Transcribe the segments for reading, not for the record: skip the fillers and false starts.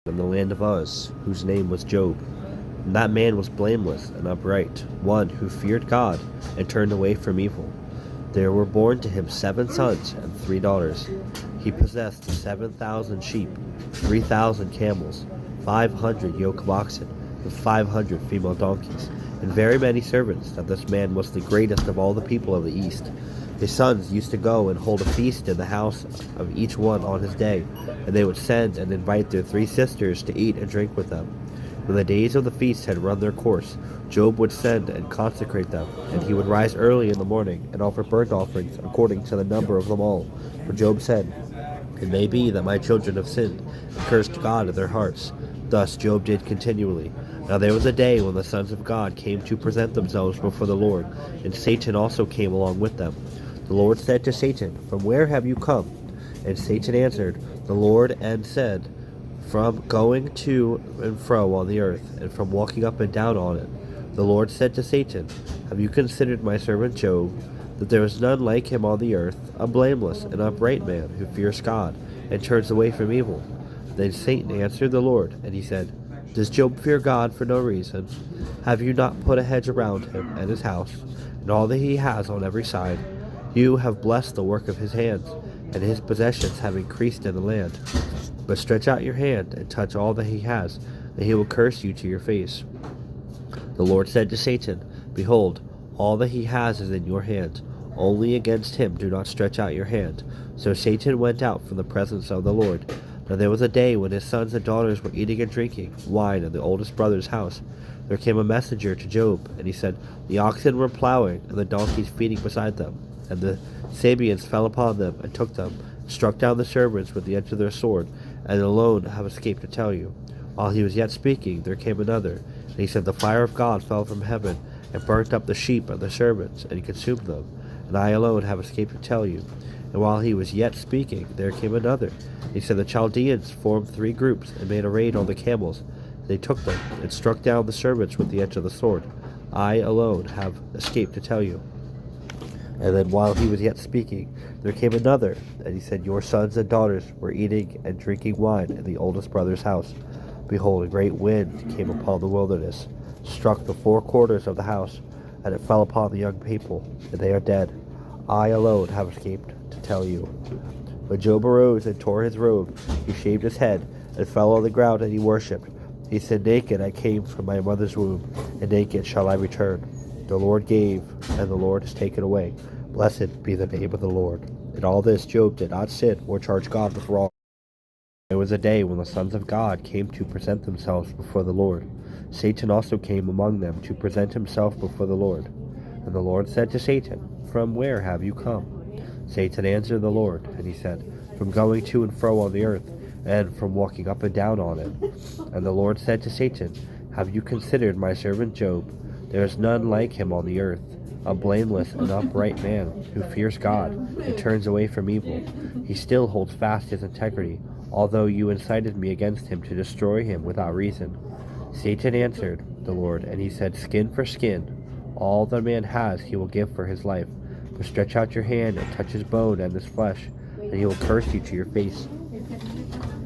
in the land of Uz, whose name was Job. And that man was blameless and upright, one who feared God and turned away from evil. There were born to him 7 sons and 3 daughters. He possessed 7,000 sheep, 3,000 camels, 500 yoke of oxen, and 500 female donkeys, and very many servants, that this man was the greatest of all the people of the East. His sons used to go and hold a feast in the house of each one on his day, and they would send and invite their 3 sisters to eat and drink with them. When the days of the feast had run their course, Job would send and consecrate them, and he would rise early in the morning and offer burnt offerings according to the number of them all. For Job said, "It may be that my children have sinned and cursed God in their hearts." Thus Job did continually. Now there was a day when the sons of God came to present themselves before the Lord, and Satan also came along with them. The Lord said to Satan, "From where have you come?" And Satan answered the Lord and said, "From going to and fro on the earth, and from walking up and down on it." The Lord said to Satan, "Have you considered my servant Job, that there is none like him on the earth, a blameless and upright man, who fears God, and turns away from evil?" Then Satan answered the Lord, and he said, "Does Job fear God for no reason? Have you not put a hedge around him and his house, and all that he has on every side? You have blessed the work of his hands, and his possessions have increased in the land. But stretch out your hand and touch all that he has, and he will curse you to your face." The Lord said to Satan, "Behold, all that he has is in your hand. Only against him do not stretch out your hand." So Satan went out from the presence of the Lord. Now there was a day when his sons and daughters were eating and drinking wine in the oldest brother's house. There came a messenger to Job, and he said, "The oxen were plowing, and the donkeys feeding beside them. And the Sabeans fell upon them, and took them, and struck down the servants with the edge of their sword, and alone have escaped to tell you." While he was yet speaking, there came another, and he said, "The fire of God fell from heaven, and burnt up the sheep and the servants, and consumed them. And I alone have escaped to tell you." And while he was yet speaking, there came another. He said, "The Chaldeans formed 3 groups, and made a raid on the camels. They took them, and struck down the servants with the edge of the sword. I alone have escaped to tell you." And then while he was yet speaking, there came another, and he said, "Your sons and daughters were eating and drinking wine in the oldest brother's house. Behold, a great wind came upon the wilderness, struck the 4 quarters of the house, and it fell upon the young people, and they are dead. I alone have escaped to tell you." But Job arose and tore his robe. He shaved his head, and fell on the ground, and he worshipped. He said, "Naked I came from my mother's womb, and naked shall I return. The Lord gave, and the Lord has taken away. Blessed be the name of the Lord." In all this Job did not sin or charge God with wrong. There was a day when the sons of God came to present themselves before the Lord. Satan also came among them to present himself before the Lord. And the Lord said to Satan, "From where have you come?" Satan answered the Lord, and he said, "From going to and fro on the earth, and from walking up and down on it." And the Lord said to Satan, "Have you considered my servant Job? There is none like him on the earth, a blameless and upright man, who fears God and turns away from evil. He still holds fast his integrity, although you incited me against him to destroy him without reason." Satan answered the Lord, and he said, "Skin for skin. All that man has he will give for his life. But stretch out your hand and touch his bone and his flesh, and he will curse you to your face."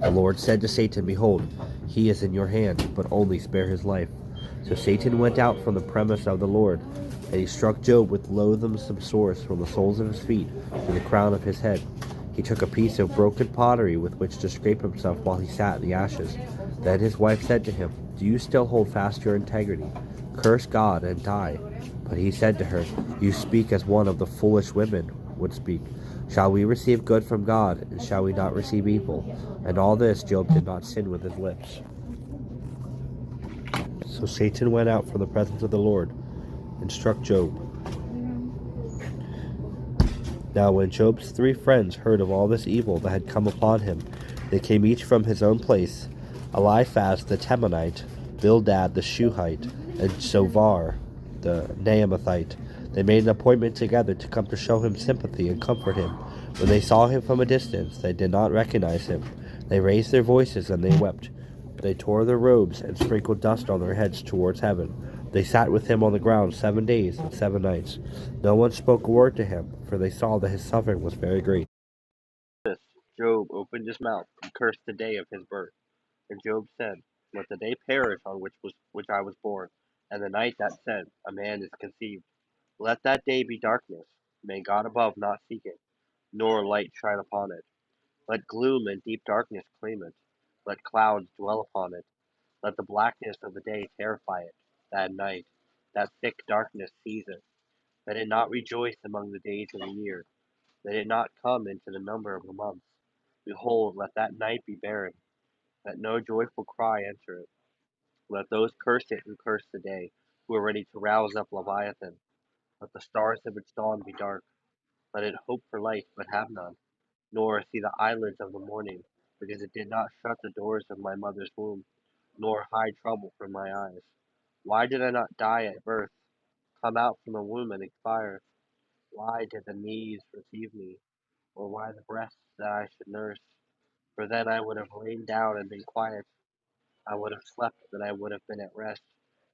The Lord said to Satan, "Behold, he is in your hand, but only spare his life." So Satan went out from the presence of the Lord, and he struck Job with loathsome sores from the soles of his feet to the crown of his head. He took a piece of broken pottery with which to scrape himself while he sat in the ashes. Then his wife said to him, "Do you still hold fast your integrity? Curse God and die." But he said to her, "You speak as one of the foolish women would speak. Shall we receive good from God, and shall we not receive evil?" And all this Job did not sin with his lips. So Satan went out from the presence of the Lord and struck Job. Now when Job's 3 friends heard of all this evil that had come upon him, they came each from his own place: Eliphaz the Temanite, Bildad the Shuhite, and Zophar the Naamathite. They made an appointment together to come to show him sympathy and comfort him. When they saw him from a distance, they did not recognize him. They raised their voices and they wept. They tore their robes and sprinkled dust on their heads towards heaven. They sat with him on the ground 7 days and 7 nights. No one spoke a word to him, for they saw that his suffering was very great. Job opened his mouth and cursed the day of his birth. And Job said, let the day perish on which I was born, and the night that said, a man is conceived. Let that day be darkness. May God above not seek it, nor light shine upon it. Let gloom and deep darkness claim it. Let clouds dwell upon it. Let the blackness of the day terrify it. That night, that thick darkness seize it. Let it not rejoice among the days of the year. Let it not come into the number of the months. Behold, let that night be barren. Let no joyful cry enter it. Let those curse it who curse the day, who are ready to rouse up Leviathan. Let the stars of its dawn be dark. Let it hope for light, but have none, nor see the eyelids of the morning, because it did not shut the doors of my mother's womb, nor hide trouble from my eyes. Why did I not die at birth, come out from the womb and expire? Why did the knees receive me, or why the breasts that I should nurse? For then I would have lain down and been quiet. I would have slept, then I would have been at rest,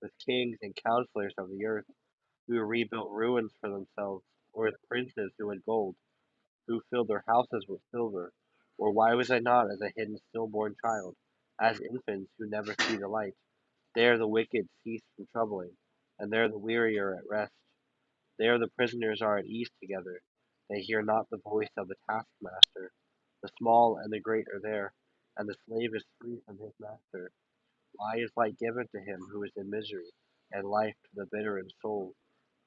with kings and counselors of the earth, who rebuilt ruins for themselves, or with princes who had gold, who filled their houses with silver. Or why was I not as a hidden stillborn child, as infants who never see the light? There the wicked cease from troubling, and there the weary are at rest. There the prisoners are at ease together. They hear not the voice of the taskmaster. The small and the great are there, and the slave is free from his master. Why is light given to him who is in misery, and life to the bitter in soul,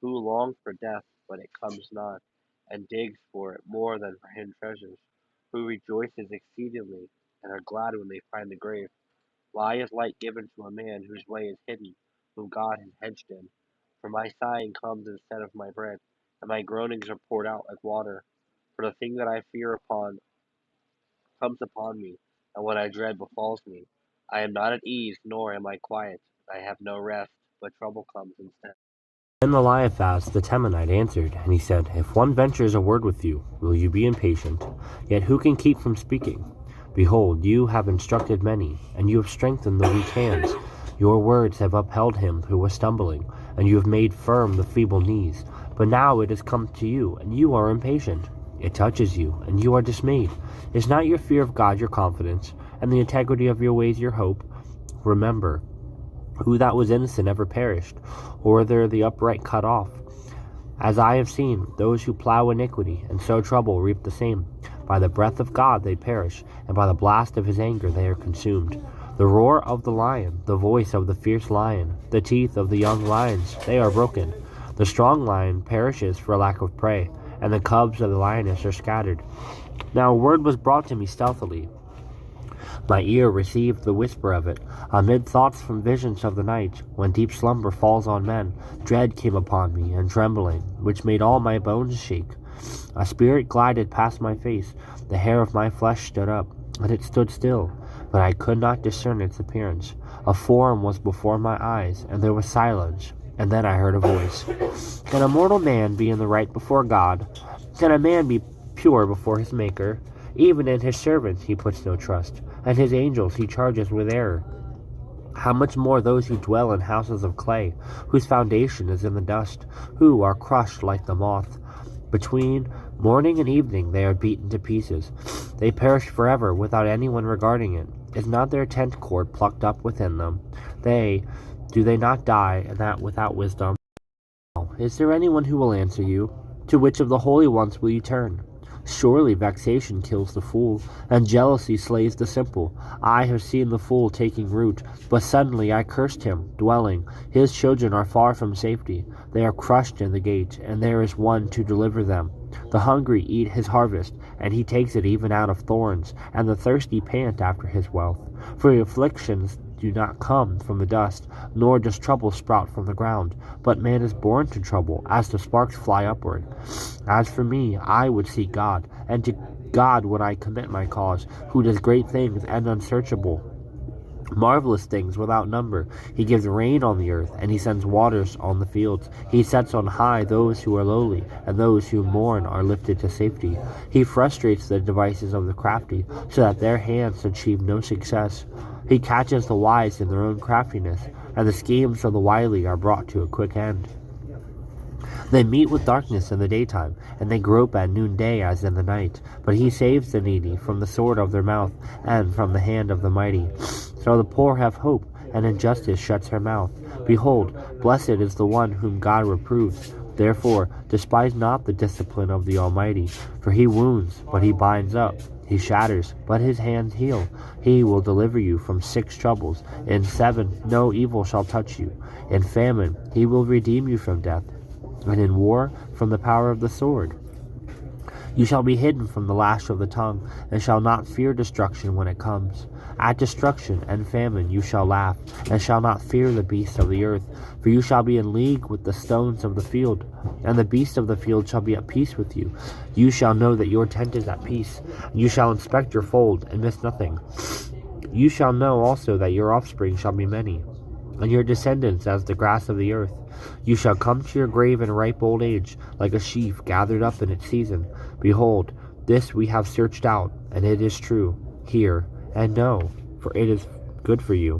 who long for death, but it comes not, and digs for it more than for hidden treasures, who rejoices exceedingly, and are glad when they find the grave? Why is light given to a man whose way is hidden, whom God has hedged in? For my sighing comes instead of my bread, and my groanings are poured out like water. For the thing that I fear upon comes upon me, and what I dread befalls me. I am not at ease, nor am I quiet. I have no rest, but trouble comes instead. Then Eliphaz the Temanite answered, and he said, if one ventures a word with you, will you be impatient? Yet who can keep from speaking? Behold, you have instructed many, and you have strengthened the weak hands. Your words have upheld him who was stumbling, and you have made firm the feeble knees. But now it has come to you, and you are impatient. It touches you, and you are dismayed. Is not your fear of God your confidence, and the integrity of your ways your hope? Remember, who that was innocent ever perished, or were the upright cut off? As I have seen, those who plow iniquity and sow trouble reap the same. By the breath of God they perish, and by the blast of his anger they are consumed. The roar of the lion, the voice of the fierce lion, the teeth of the young lions, they are broken. The strong lion perishes for lack of prey, and the cubs of the lioness are scattered. Now a word was brought to me stealthily. My ear received the whisper of it. Amid thoughts from visions of the night, when deep slumber falls on men, dread came upon me, and trembling, which made all my bones shake. A spirit glided past my face, the hair of my flesh stood up, and it stood still, but I could not discern its appearance. A form was before my eyes, and there was silence, and then I heard a voice. Can a mortal man be in the right before God? Can a man be pure before his Maker? Even in his servants he puts no trust, and his angels he charges with error. How much more those who dwell in houses of clay, whose foundation is in the dust, who are crushed like the moth. Between morning and evening they are beaten to pieces. They perish forever without anyone regarding it. Is not their tent cord plucked up within them? Do they not die, and that without wisdom? Is there anyone who will answer you? To which of the holy ones will you turn? Surely vexation kills the fool, and jealousy slays the simple. I have seen the fool taking root, but suddenly I cursed him, dwelling. His children are far from safety. They are crushed in the gate, and there is one to deliver them. The hungry eat his harvest, and he takes it even out of thorns, and the thirsty pant after his wealth. For afflictions do not come from the dust, nor does trouble sprout from the ground. But man is born to trouble, as the sparks fly upward. As for me, I would seek God, and to God would I commit my cause, who does great things and unsearchable, marvelous things without number. He gives rain on the earth, and he sends waters on the fields. He sets on high those who are lowly, and those who mourn are lifted to safety. He frustrates the devices of the crafty, so that their hands achieve no success. He catches the wise in their own craftiness, and the schemes of the wily are brought to a quick end. They meet with darkness in the daytime, and they grope at noonday as in the night. But he saves the needy from the sword of their mouth, and from the hand of the mighty. So the poor have hope, and injustice shuts her mouth. Behold, blessed is the one whom God reproves. Therefore, despise not the discipline of the Almighty, for he wounds, but he binds up. He shatters, but his hands heal. He will deliver you from 6 troubles. In 7, no evil shall touch you. In famine, he will redeem you from death, and in war, from the power of the sword. You shall be hidden from the lash of the tongue, and shall not fear destruction when it comes. At destruction and famine you shall laugh, and shall not fear the beasts of the earth. For you shall be in league with the stones of the field, and the beasts of the field shall be at peace with you. You shall know that your tent is at peace. You shall inspect your fold, and miss nothing. You shall know also that your offspring shall be many, and your descendants as the grass of the earth. You shall come to your grave in ripe old age, like a sheaf gathered up in its season. Behold, this we have searched out, and it is true. Hear and know, for it is good for you.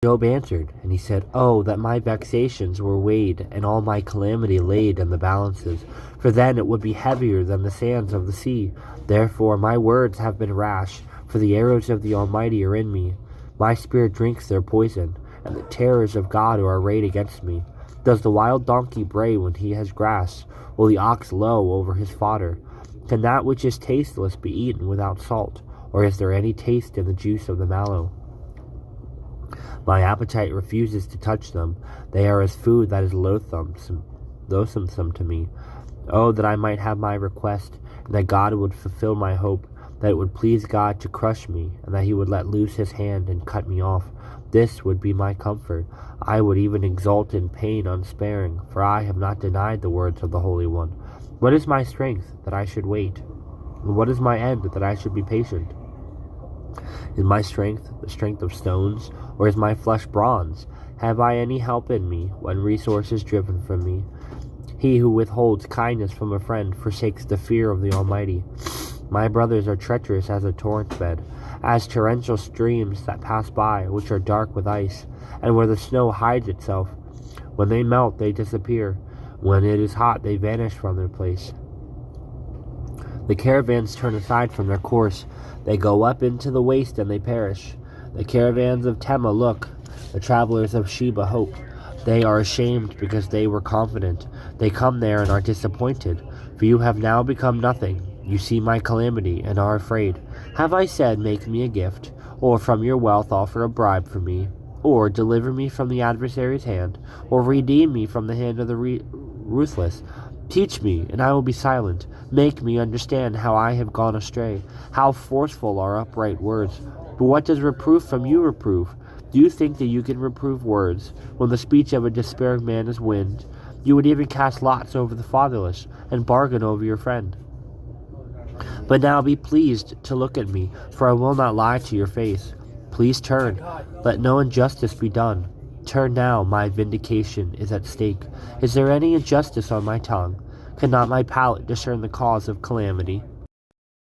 Job answered, and he said, Oh, that my vexations were weighed, and all my calamity laid in the balances, for then it would be heavier than the sands of the sea. Therefore my words have been rash, for the arrows of the Almighty are in me. My spirit drinks their poison, and the terrors of God are arrayed against me. Does the wild donkey bray when he has grass? Will the ox low over his fodder? Can that which is tasteless be eaten without salt? Or is there any taste in the juice of the mallow? My appetite refuses to touch them. They are as food that is loathsome to me. Oh, that I might have my request, and that God would fulfill my hope, that it would please God to crush me, and that he would let loose his hand and cut me off. This would be my comfort. I would even exult in pain unsparing, for I have not denied the words of the Holy One. What is my strength, that I should wait? And what is my end, that I should be patient? Is my strength the strength of stones, or is my flesh bronze? Have I any help in me, when resource is driven from me? He who withholds kindness from a friend forsakes the fear of the Almighty. My brothers are treacherous as a torrent bed, as torrential streams that pass by, which are dark with ice, and where the snow hides itself. When they melt, they disappear. When it is hot, they vanish from their place. The caravans turn aside from their course. They go up into the waste, and they perish. The caravans of Tema look. The travelers of Sheba hope. They are ashamed because they were confident. They come there and are disappointed, for you have now become nothing. You see my calamity and are afraid. Have I said, make me a gift, or from your wealth offer a bribe for me, or deliver me from the adversary's hand, or redeem me from the hand of the ruthless? Teach me, and I will be silent. Make me understand how I have gone astray. How forceful are upright words. But what does reproof from you reprove? Do you think that you can reprove words, when the speech of a despairing man is wind? You would even cast lots over the fatherless, and bargain over your friend. But now be pleased to look at me, for I will not lie to your face. Please turn, let no injustice be done. Turn now, my vindication is at stake. Is there any injustice on my tongue? Cannot my palate discern the cause of calamity?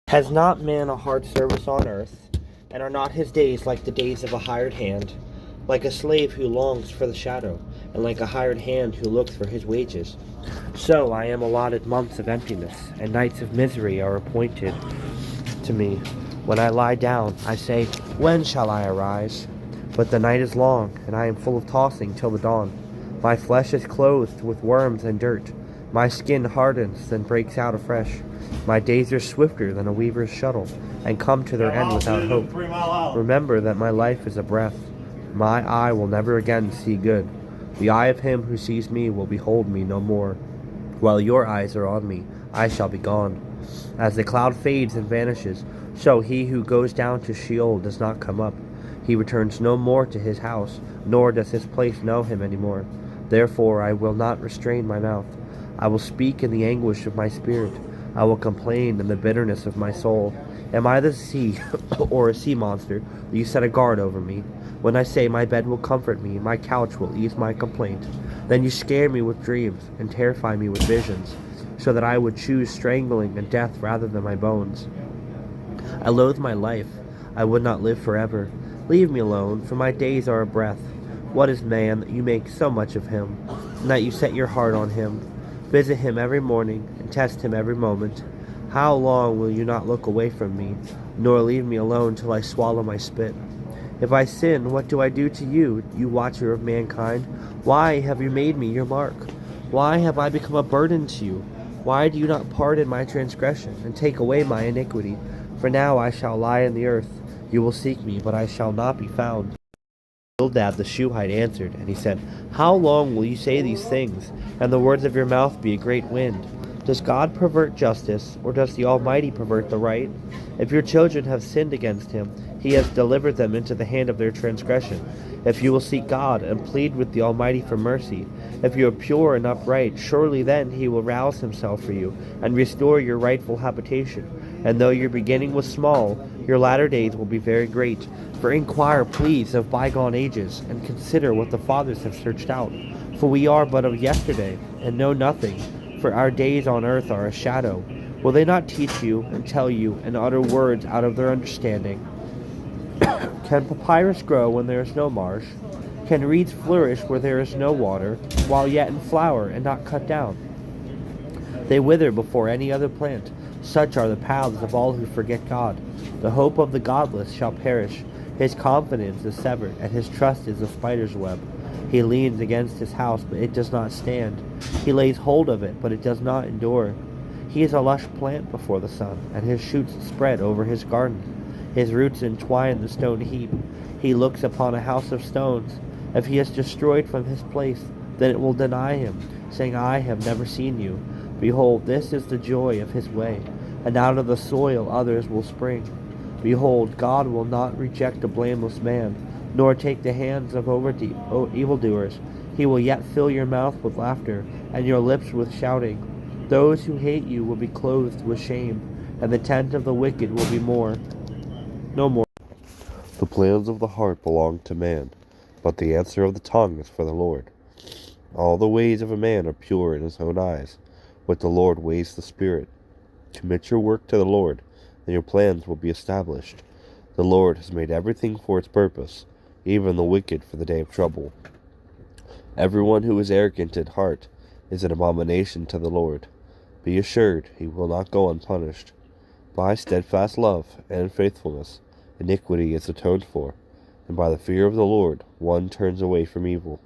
Has not man a hard service on earth, and are not his days like the days of a hired hand, like a slave who longs for the shadow, and like a hired hand who looks for his wages? So I am allotted months of emptiness, and nights of misery are appointed to me. When I lie down, I say, when shall I arise? But the night is long, and I am full of tossing till the dawn. My flesh is clothed with worms and dirt. My skin hardens, then breaks out afresh. My days are swifter than a weaver's shuttle, and come to their end without hope. Remember that my life is a breath. My eye will never again see good. The eye of him who sees me will behold me no more. While your eyes are on me, I shall be gone. As the cloud fades and vanishes, so he who goes down to Sheol does not come up. He returns no more to his house, nor does his place know him any more. Therefore I will not restrain my mouth. I will speak in the anguish of my spirit. I will complain in the bitterness of my soul. Am I the sea, or a sea monster, that you set a guard over me? When I say my bed will comfort me, my couch will ease my complaint, then you scare me with dreams, and terrify me with visions, so that I would choose strangling and death rather than my bones. I loathe my life. I would not live forever. Leave me alone, for my days are a breath. What is man that you make so much of him, and that you set your heart on him? Visit him every morning, and test him every moment. How long will you not look away from me, nor leave me alone till I swallow my spit? If I sin, what do I do to you, you watcher of mankind? Why have you made me your mark? Why have I become a burden to you? Why do you not pardon my transgression and take away my iniquity? For now I shall lie in the earth. You will seek me, but I shall not be found. Bildad the Shuhite answered, and he said, How long will you say these things, and the words of your mouth be a great wind? Does God pervert justice, or does the Almighty pervert the right? If your children have sinned against him, he has delivered them into the hand of their transgression. If you will seek God and plead with the Almighty for mercy, if you are pure and upright, surely then he will rouse himself for you and restore your rightful habitation. And though your beginning was small, your latter days will be very great. For inquire, please, of bygone ages, and consider what the fathers have searched out. For we are but of yesterday, and know nothing, for our days on earth are a shadow. Will they not teach you, and tell you, and utter words out of their understanding? Can papyrus grow when there is no marsh? Can reeds flourish where there is no water, while yet in flower and not cut down? They wither before any other plant. Such are the paths of all who forget God. The hope of the godless shall perish. His confidence is severed, and his trust is a spider's web. He leans against his house, but it does not stand. He lays hold of it, but it does not endure. He is a lush plant before the sun, and his shoots spread over his garden. His roots entwine the stone heap. He looks upon a house of stones. If he is destroyed from his place, then it will deny him, saying, I have never seen you. Behold, this is the joy of his way, and out of the soil others will spring. Behold, God will not reject a blameless man, nor take the hands of evildoers. He will yet fill your mouth with laughter, and your lips with shouting. Those who hate you will be clothed with shame, and the tent of the wicked will be no more. The plans of the heart belong to man, but the answer of the tongue is for the Lord. All the ways of a man are pure in his own eyes, but the Lord weighs the spirit. Commit your work to the Lord, and your plans will be established. The Lord has made everything for its purpose, even the wicked for the day of trouble. Everyone who is arrogant at heart is an abomination to the Lord. Be assured he will not go unpunished. By steadfast love and faithfulness, iniquity is atoned for, and by the fear of the Lord one turns away from evil.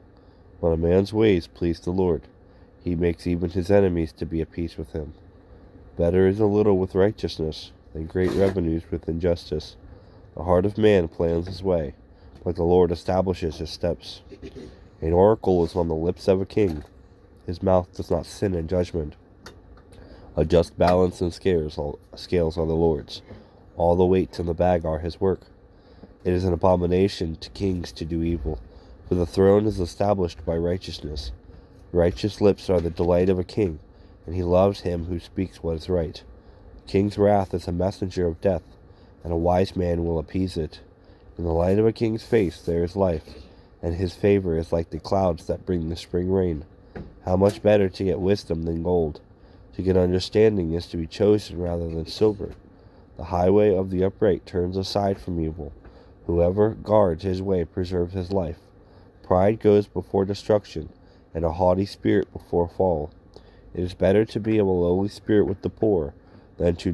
When a man's ways please the Lord, he makes even his enemies to be at peace with him. Better is a little with righteousness than great revenues with injustice. The heart of man plans his way, but the Lord establishes his steps. An oracle is on the lips of a king. His mouth does not sin in judgment. A just balance and scales are the Lord's. All the weights in the bag are his work. It is an abomination to kings to do evil, for the throne is established by righteousness. Righteous lips are the delight of a king, and he loves him who speaks what is right. A king's wrath is a messenger of death, and a wise man will appease it. In the light of a king's face there is life, and his favor is like the clouds that bring the spring rain. How much better to get wisdom than gold! To get understanding is to be chosen rather than silver. The highway of the upright turns aside from evil. Whoever guards his way preserves his life. Pride goes before destruction, and a haughty spirit before a fall. It is better to be of a lowly spirit with the poor than to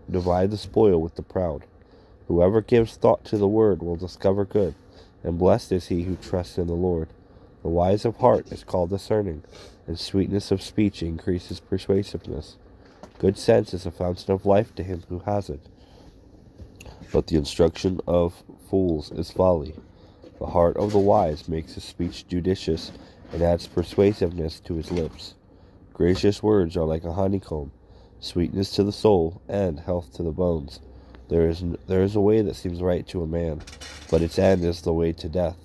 divide the spoil with the proud. Whoever gives thought to the word will discover good, and blessed is he who trusts in the Lord. The wise of heart is called discerning, and sweetness of speech increases persuasiveness. Good sense is a fountain of life to him who has it, but the instruction of fools is folly. The heart of the wise makes his speech judicious, and adds persuasiveness to his lips. Gracious words are like a honeycomb, sweetness to the soul, and health to the bones. There is a way that seems right to a man, but its end is the way to death.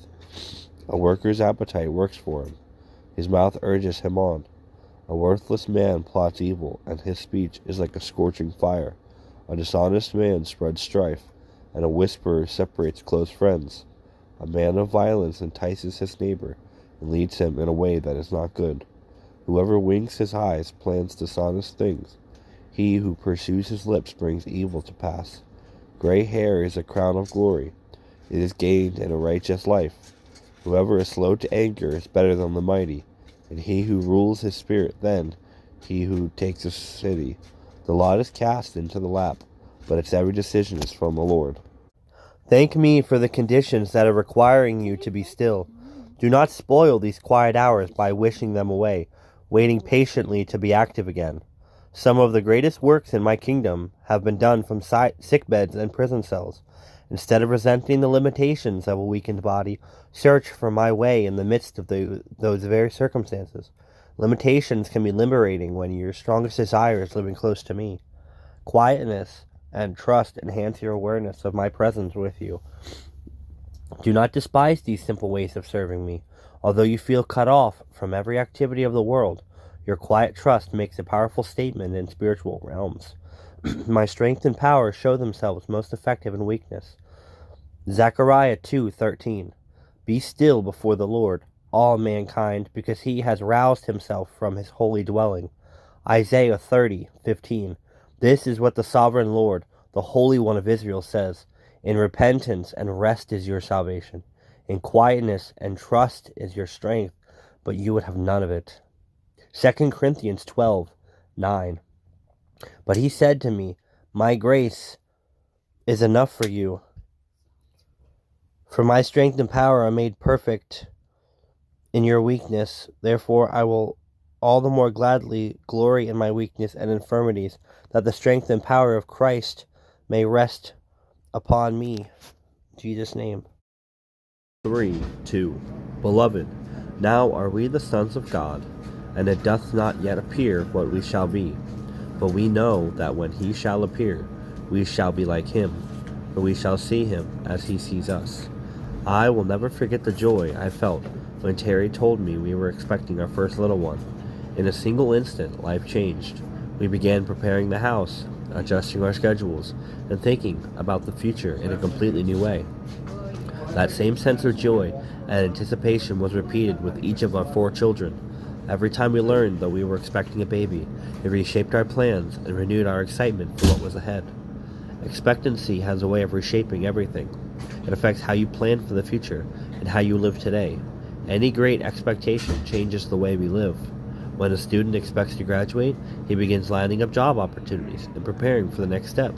A worker's appetite works for him. His mouth urges him on. A worthless man plots evil, and his speech is like a scorching fire. A dishonest man spreads strife, and a whisperer separates close friends. A man of violence entices his neighbor, and leads him in a way that is not good. Whoever winks his eyes plans dishonest things. He who pursues his lips brings evil to pass. Gray hair is a crown of glory. It is gained in a righteous life. Whoever is slow to anger is better than the mighty, and he who rules his spirit than he who takes a city. The lot is cast into the lap, but its every decision is from the Lord. Thank me for the conditions that are requiring you to be still. Do not spoil these quiet hours by wishing them away, waiting patiently to be active again. Some of the greatest works in my kingdom have been done from sick beds and prison cells. Instead of resenting the limitations of a weakened body, search for my way in the midst of those very circumstances. Limitations can be liberating when your strongest desire is living close to me. Quietness and trust enhance your awareness of my presence with you. Do not despise these simple ways of serving me. Although you feel cut off from every activity of the world, your quiet trust makes a powerful statement in spiritual realms. My strength and power show themselves most effective in weakness. Zechariah 2:13. Be still before the Lord, all mankind, because he has roused himself from his holy dwelling. Isaiah 30:15. This is what the sovereign Lord, the Holy One of Israel, says. In repentance and rest is your salvation. In quietness and trust is your strength, but you would have none of it. 2 Corinthians 12:9. But he said to me, my grace is enough for you, for my strength and power are made perfect in your weakness. Therefore I will all the more gladly glory in my weakness and infirmities, that the strength and power of Christ may rest upon me. In Jesus' name. 3:2. Beloved, now are we the sons of God, and it doth not yet appear what we shall be. But we know that when he shall appear, we shall be like him, for we shall see him as he sees us. I will never forget the joy I felt when Terry told me we were expecting our first little one. In a single instant, life changed. We began preparing the house, adjusting our schedules, and thinking about the future in a completely new way. That same sense of joy and anticipation was repeated with each of our 4 children. Every time we learned that we were expecting a baby, it reshaped our plans and renewed our excitement for what was ahead. Expectancy has a way of reshaping everything. It affects how you plan for the future and how you live today. Any great expectation changes the way we live. When a student expects to graduate, he begins lining up job opportunities and preparing for the next step.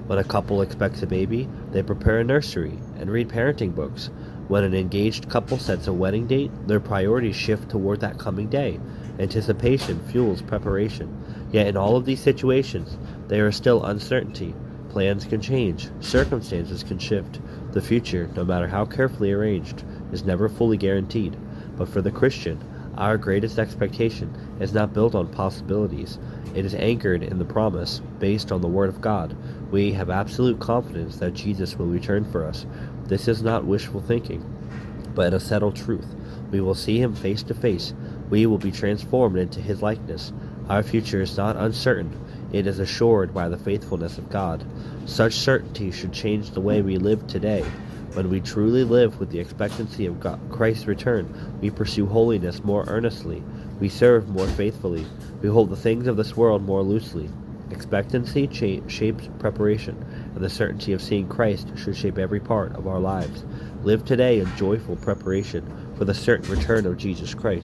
When a couple expects a baby, they prepare a nursery and read parenting books. When an engaged couple sets a wedding date, their priorities shift toward that coming day. Anticipation fuels preparation. Yet in all of these situations, there is still uncertainty. Plans can change. Circumstances can shift. The future, no matter how carefully arranged, is never fully guaranteed. But for the Christian, our greatest expectation is not built on possibilities. It is anchored in the promise, based on the Word of God. We have absolute confidence that Jesus will return for us. This is not wishful thinking, but a settled truth. We will see him face to face. We will be transformed into his likeness. Our future is not uncertain. It is assured by the faithfulness of God. Such certainty should change the way we live today. When we truly live with the expectancy of Christ's return, we pursue holiness more earnestly. We serve more faithfully. We hold the things of this world more loosely. Expectancy shapes preparation, and the certainty of seeing Christ should shape every part of our lives. Live today in joyful preparation for the certain return of Jesus Christ.